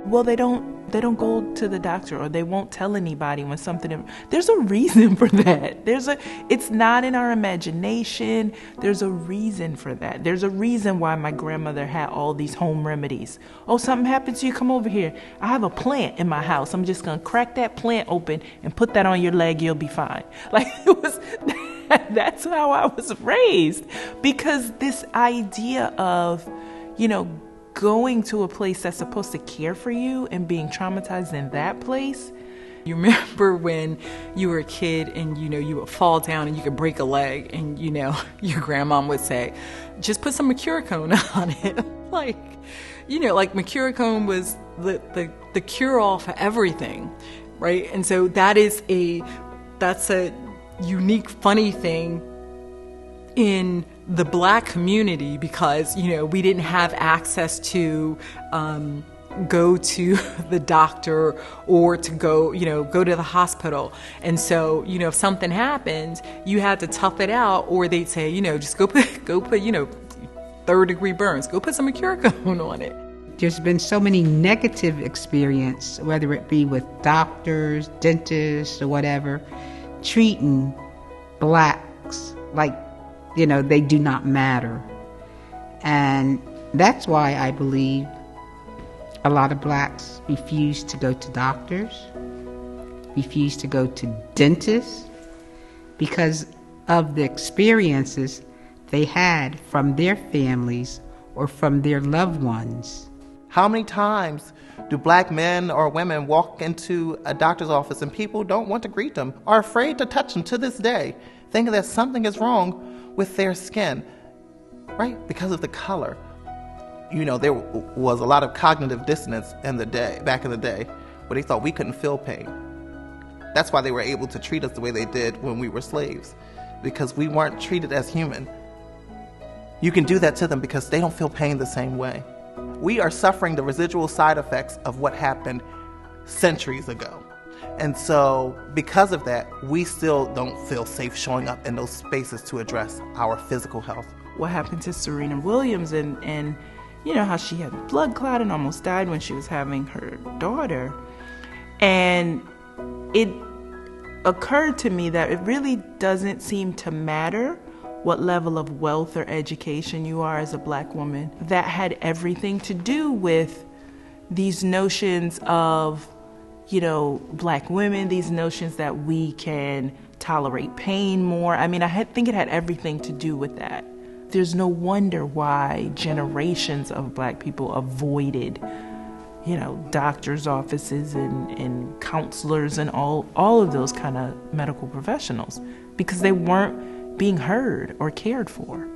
Well, they don't go to the doctor, or they won't tell anybody when something. There's a reason for that. It's not in our imagination. There's a reason for that. There's a reason why my grandmother had all these home remedies. Oh, something happens to you, come over here. I have a plant in my house. I'm just gonna crack that plant open and put that on your leg. You'll be fine. Like, it was. That's how I was raised, because this idea of, going to a place that's supposed to care for you and being traumatized in that place. You remember when you were a kid and, you would fall down and you could break a leg and, your grandmom would say, just put some Mercurochrome on it. like Mercurochrome was the cure-all for everything, right? And so that's a unique, funny thing in the Black community, because we didn't have access to go to the doctor or to go to the hospital, and so if something happened, you had to tough it out, or they'd say just go put third-degree burns, go put some Mercurochrome on it. There's been so many negative experience, whether it be with doctors, dentists, or whatever, treating Blacks like they do not matter. And that's why I believe a lot of Blacks refuse to go to doctors, refuse to go to dentists, because of the experiences they had from their families or from their loved ones. How many times do Black men or women walk into a doctor's office and people don't want to greet them, are afraid to touch them to this day, thinking that something is wrong with their skin, right? Because of the color. There was a lot of cognitive dissonance back in the day, where they thought we couldn't feel pain. That's why they were able to treat us the way they did when we were slaves, because we weren't treated as human. You can do that to them because they don't feel pain the same way. We are suffering the residual side effects of what happened centuries ago. And so because of that, we still don't feel safe showing up in those spaces to address our physical health. What happened to Serena Williams and how she had blood clot and almost died when she was having her daughter. And it occurred to me that it really doesn't seem to matter what level of wealth or education you are as a Black woman. That had everything to do with these notions of, Black women, these notions that we can tolerate pain more. I think it had everything to do with that. There's no wonder why generations of Black people avoided, doctors' offices and counselors and all of those kind of medical professionals, because they weren't being heard or cared for.